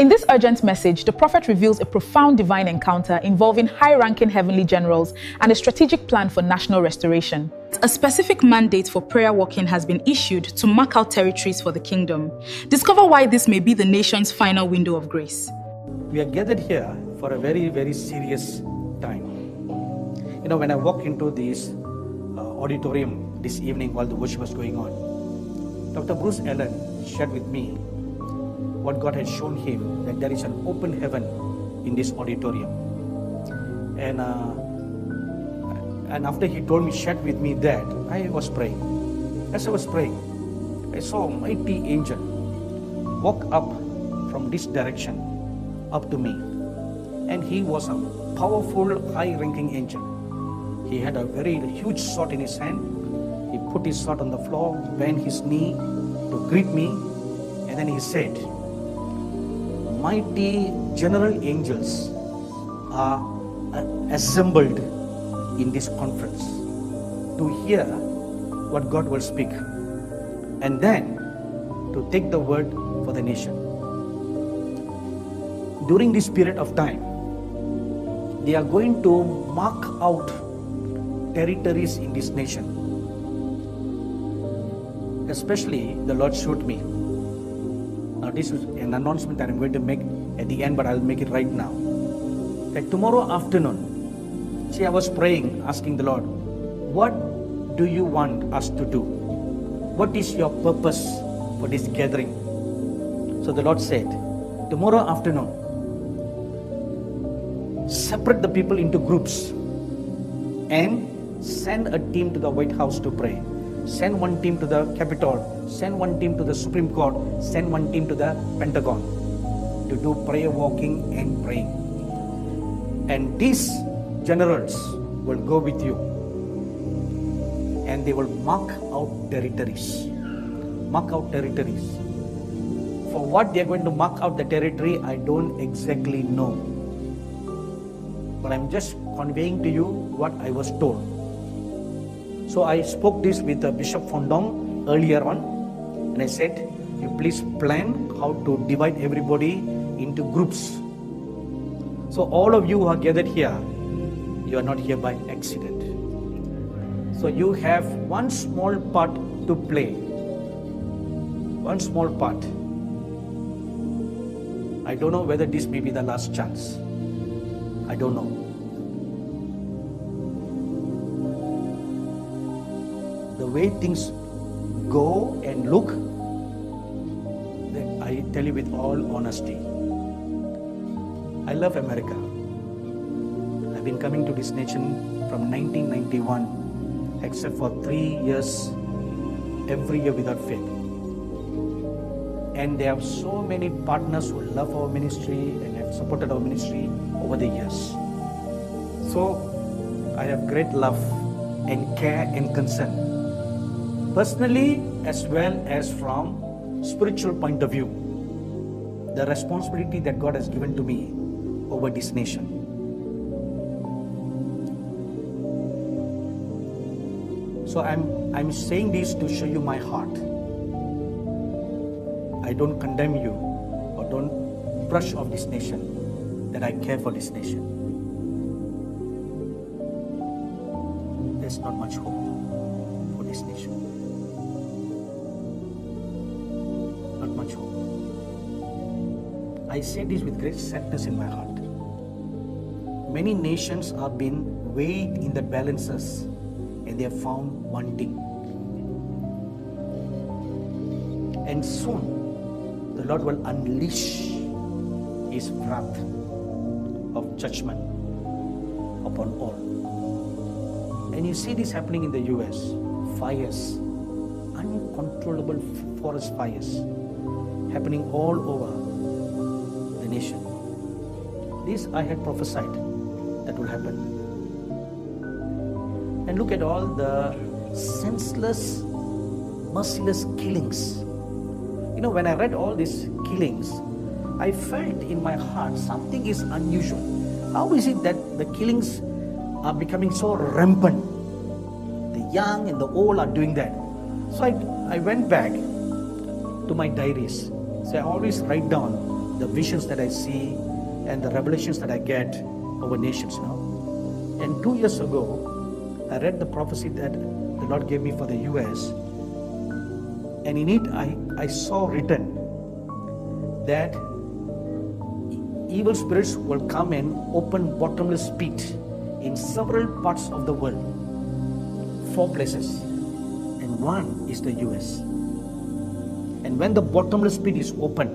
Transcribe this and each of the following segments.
In this urgent message, the prophet reveals a profound divine encounter involving high-ranking heavenly generals and a strategic plan for national restoration. A specific mandate for prayer walking has been issued to mark out territories for the kingdom. Discover why this may be the nation's final window of grace. We are gathered here for a very, very serious time. You know, when I walked into this auditorium this evening while the worship was going on, Dr. Bruce Allen shared with me what God had shown him, that there is an open heaven in this auditorium. And after he told me, shared with me that, I was praying. As I was praying, I saw a mighty angel walk up from this direction up to me. And he was a powerful, high-ranking angel. He had a very huge sword in his hand. He put his sword on the floor, bent his knee to greet me, and then he said, mighty general angels are assembled in this conference to hear what God will speak and then to take the word for the nation. During this period of time, they are going to mark out territories in this nation. Especially, the Lord showed me. Now, this is an announcement that I'm going to make at the end, but I'll make it right now. That tomorrow afternoon, see, I was praying, asking the Lord, what do you want us to do? What is your purpose for this gathering? So the Lord said, tomorrow afternoon, separate the people into groups and send a team to the White House to pray. Send one team to the Capitol, send one team to the Supreme Court, send one team to the Pentagon to do prayer walking and praying. And these generals will go with you and they will mark out territories. Mark out territories. For what they are going to mark out the territory, I don't exactly know. But I'm just conveying to you what I was told. So I spoke this with Bishop Fondong earlier on, and I said, you please plan how to divide everybody into groups. So all of you who are gathered here, you are not here by accident. So you have one small part to play. One small part. I don't know whether this may be the last chance. I don't know. The way things go and look, I tell you with all honesty, I love America. I've been coming to this nation from 1991, except for 3 years, every year without fail. And there are so many partners who love our ministry and have supported our ministry over the years. So I have great love and care and concern, personally as well as from spiritual point of view, the responsibility that God has given to me over this nation. So I'm saying this to show you my heart. I don't condemn you or don't brush off this nation, that I care for this nation. There's not much hope for this nation. Not much hope. I say this with great sadness in my heart. Many nations are being weighed in the balances and they are found wanting. And soon, the Lord will unleash His wrath of judgment upon all. And you see this happening in the US. Fires, uncontrollable forest fires, happening all over the nation. This I had prophesied that will happen. And look at all the senseless, merciless killings. You know, when I read all these killings, I felt in my heart something is unusual. How is it that the killings are becoming so rampant? The young and the old are doing that. So I went back to my diaries. So I always write down the visions that I see and the revelations that I get over nations now. And 2 years ago, I read the prophecy that the Lord gave me for the US. And in it, I saw written that evil spirits will come and open bottomless pit in several parts of the world. 4 places. And one is the US. And when the bottomless pit is open,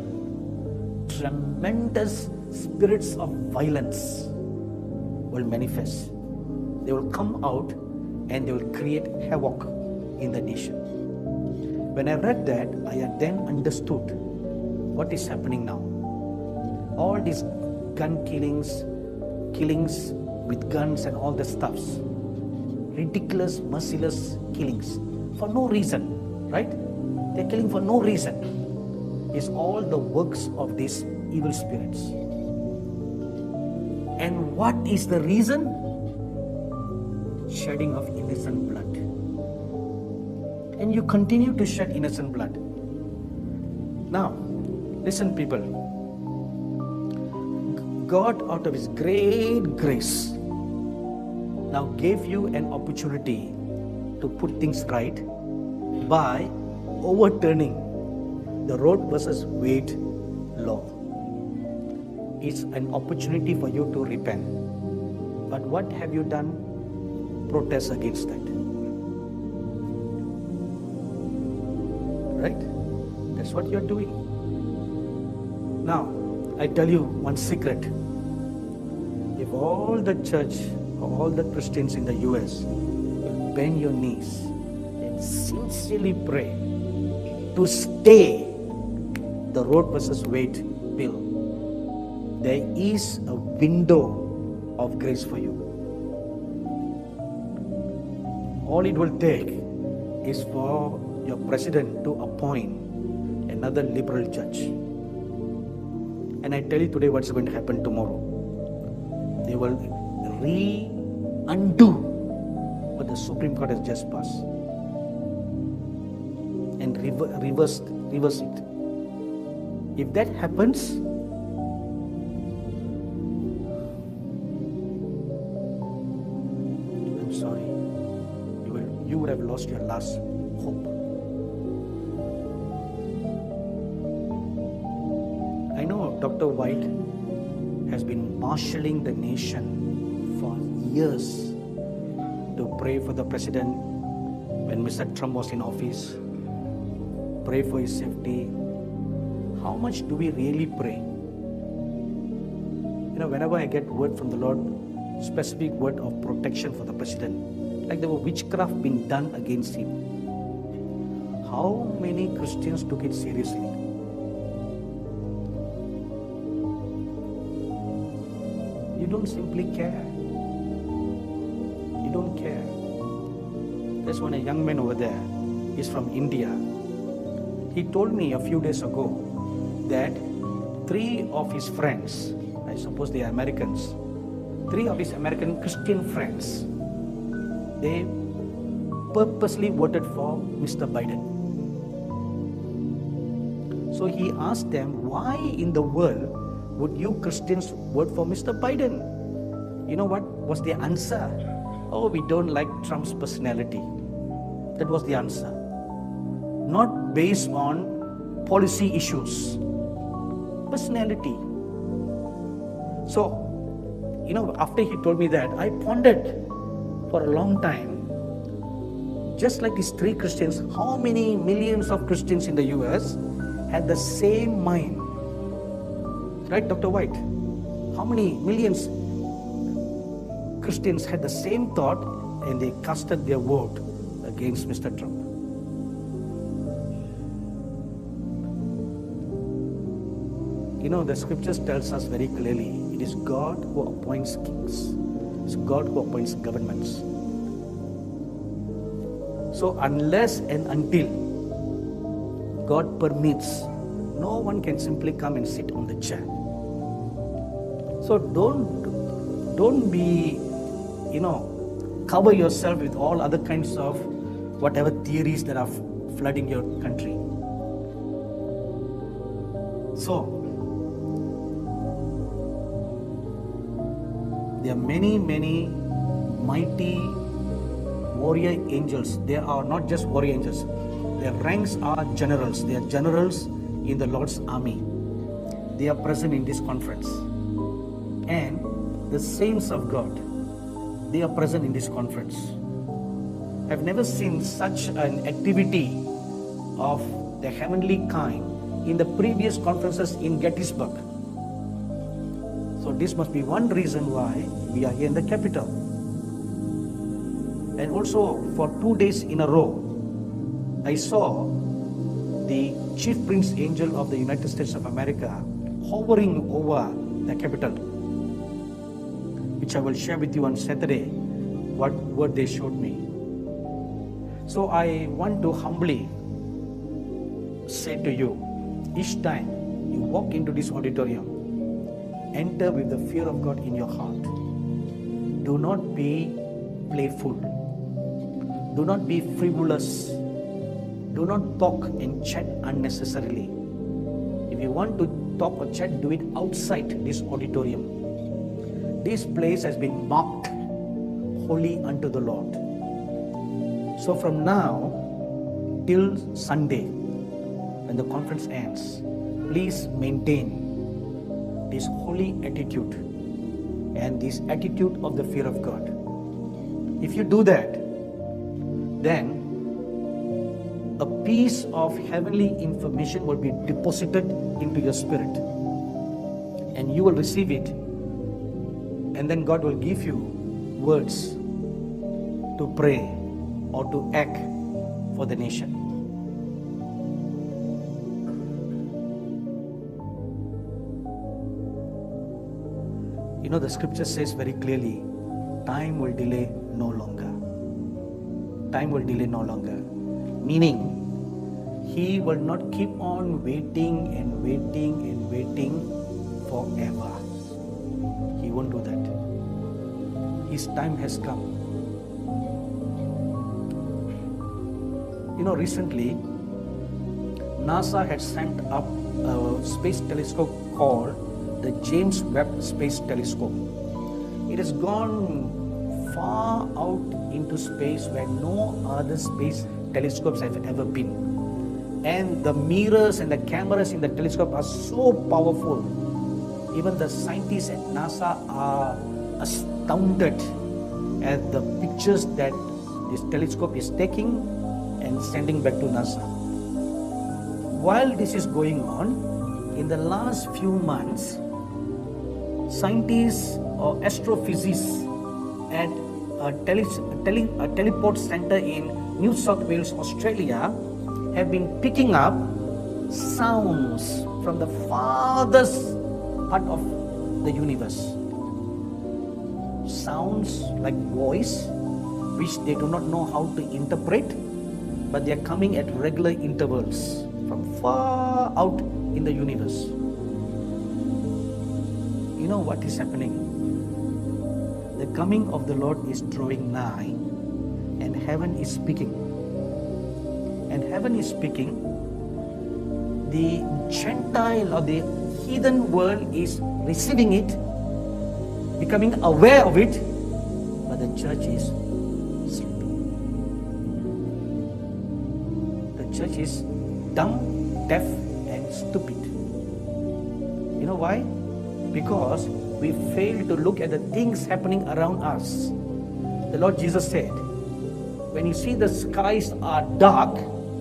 tremendous spirits of violence will manifest. They will come out and they will create havoc in the nation. When I read that, I then understood what is happening now. All these gun killings with guns and all the stuffs, ridiculous, merciless killings for no reason, right? They're killing for no reason. It's all the works of these evil spirits. And what is the reason? Shedding of innocent blood. And you continue to shed innocent blood. Now, listen people. God, out of His great grace, now gave you an opportunity to put things right by overturning the Roe versus Wade law. It's an opportunity for you to repent. But what have you done? Protest against that. Right? That's what you're doing. Now, I tell you one secret. If all the church, all the Christians in the US will bend your knees and sincerely pray to stay the Roe versus Wade bill, there is a window of grace for you. All it will take is for your president to appoint another liberal judge. And I tell you today what's going to happen tomorrow. They will undo what the Supreme Court has just passed and reverse it. If that happens, I'm sorry, you would have lost your last hope. I know Dr. White has been marshalling the nation for years to pray for the president when Mr. Trump was in office, pray for his safety. How much do we really pray? You know, whenever I get word from the Lord, specific word of protection for the president, like there were witchcraft being done against him. How many Christians took it seriously? You don't simply care. You don't care. There's one young man over there. He's from India. He told me a few days ago that 3 of his friends, I suppose they are Americans, 3 of his American Christian friends, they purposely voted for Mr. Biden. So he asked them, why in the world would you Christians vote for Mr. Biden? You know what was the answer? Oh, we don't like Trump's personality. That was the answer. Not based on policy issues. Personality. So, you know, after he told me that, I pondered for a long time. Just like these 3 Christians, how many millions of Christians in the US had the same mind? Right, Dr. White? How many millions Christians had the same thought and they casted their vote against Mr. Trump? You know, the scriptures tells us very clearly, it is God who appoints kings. It's God who appoints governments. So unless and until God permits, no one can simply come and sit on the chair. So don't be, cover yourself with all other kinds of whatever theories that are flooding your country. So There are many, many mighty warrior angels. They are not just warrior angels. Their ranks are generals. They are generals in the Lord's army. They are present in this conference. And the saints of God, they are present in this conference. I've never seen such an activity of the heavenly kind in the previous conferences in Gettysburg. So this must be one reason why we are here in the capital. And also for 2 days in a row, I saw the Chief Prince Angel of the United States of America hovering over the capital, which I will share with you on Saturday, what they showed me. So I want to humbly say to you, each time you walk into this auditorium, enter with the fear of God in your heart. Do not be playful. Do not be frivolous. Do not talk and chat unnecessarily. If you want to talk or chat, do it outside this auditorium. This place has been marked holy unto the Lord. So from now till Sunday, when the conference ends, please maintain this holy attitude and this attitude of the fear of God. If you do that, then a piece of heavenly information will be deposited into your spirit, and you will receive it, and then God will give you words to pray or to act for the nation. You know, the scripture says very clearly, time will delay no longer. Time will delay no longer. Meaning, He will not keep on waiting and waiting and waiting forever. He won't do that. His time has come. You know, recently, NASA had sent up a space telescope called the James Webb Space Telescope. It has gone far out into space where no other space telescopes have ever been. And the mirrors and the cameras in the telescope are so powerful. Even the scientists at NASA are astounded at the pictures that this telescope is taking and sending back to NASA. While this is going on, in the last few months, scientists or astrophysicists at a teleport center in New South Wales, Australia, have been picking up sounds from the farthest part of the universe. Sounds like voice, which they do not know how to interpret, but they are coming at regular intervals from far out in the universe. You know what is happening? The coming of the Lord is drawing nigh, and heaven is speaking. And heaven is speaking. The Gentile or the heathen world is receiving it, becoming aware of it, but the church is sleeping. The church is dumb, deaf, and stupid. You know why? Because we fail to look at the things happening around us. The Lord Jesus said, when you see the skies are dark,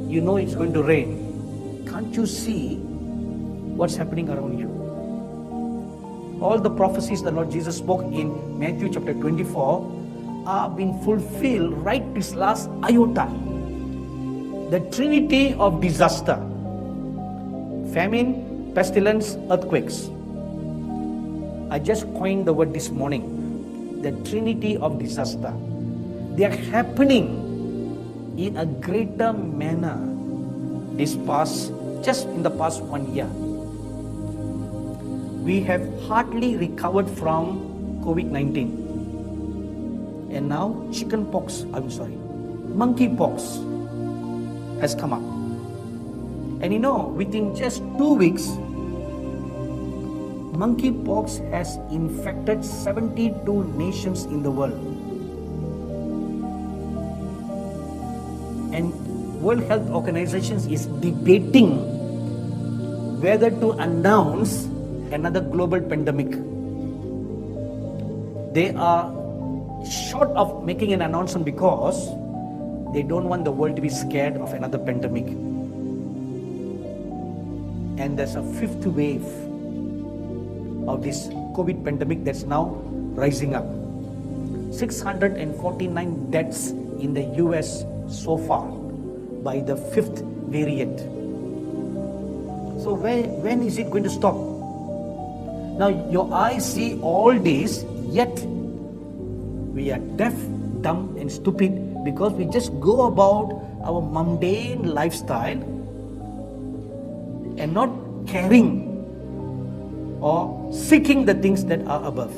you know it's going to rain. Can't you see what's happening around you? All the prophecies the Lord Jesus spoke in Matthew chapter 24 are being fulfilled right this last iota. The trinity of disaster: famine, pestilence, earthquakes. I just coined the word this morning. The trinity of disaster. They are happening in a greater manner just in the past 1 year. We have hardly recovered from COVID-19. And now monkeypox has come up. And you know, within just 2 weeks, Monkeypox has infected 72 nations in the world. And World Health Organization is debating whether to announce another global pandemic. They are short of making an announcement because they don't want the world to be scared of another pandemic. And there's a fifth wave of this COVID pandemic that's now rising up. 649 deaths in the US so far by the fifth variant. So when is it going to stop? Now your eyes see all this, yet we are deaf, dumb and stupid because we just go about our mundane lifestyle and not caring or seeking the things that are above.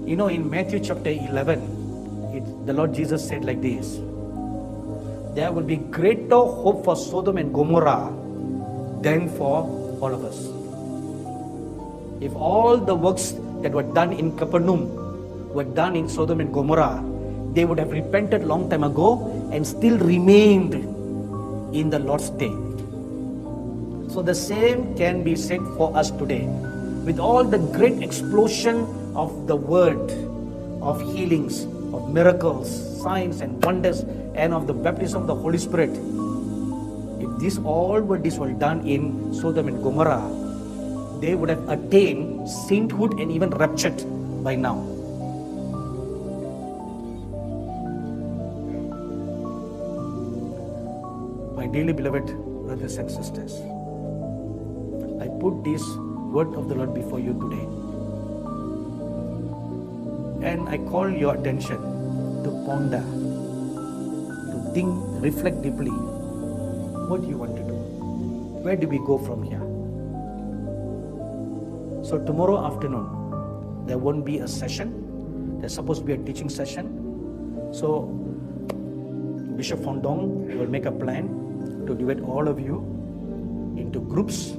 You know, in Matthew chapter 11, the Lord Jesus said like this: there will be greater hope for Sodom and Gomorrah than for all of us. If all the works that were done in Capernaum were done in Sodom and Gomorrah, they would have repented long time ago and still remained in the Lord's day. So the same can be said for us today. With all the great explosion of the word, of healings, of miracles, signs and wonders, and of the baptism of the Holy Spirit, if all were done in Sodom and Gomorrah, they would have attained sainthood and even raptured by now. My dearly beloved brothers and sisters, I put this word of the Lord before you today, and I call your attention to ponder, to think, reflect deeply. What do you want to do? Where do we go from here? So tomorrow afternoon, there won't be a session. There's supposed to be a teaching session. So Bishop Fondong will make a plan to divide all of you into groups.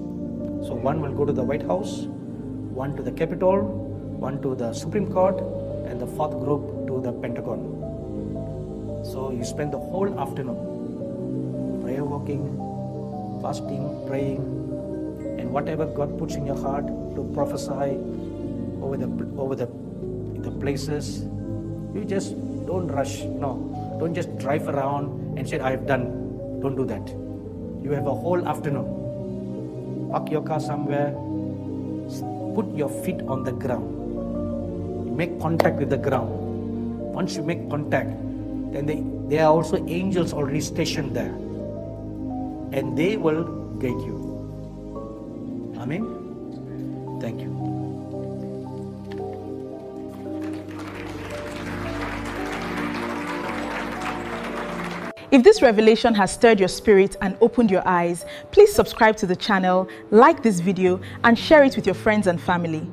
So one will go to the White House, one to the Capitol, one to the Supreme Court, and the fourth group to the Pentagon. So you spend the whole afternoon prayer walking, fasting, praying, and whatever God puts in your heart to prophesy over the places. You just don't rush. No, don't just drive around and say, I have done. Don't do that. You have a whole afternoon. Park your car somewhere, put your feet on the ground. Make contact with the ground. Once you make contact, then there are also angels already stationed there, and they will guide you. Amen. Thank you. If this revelation has stirred your spirit and opened your eyes, please subscribe to the channel, like this video, and share it with your friends and family.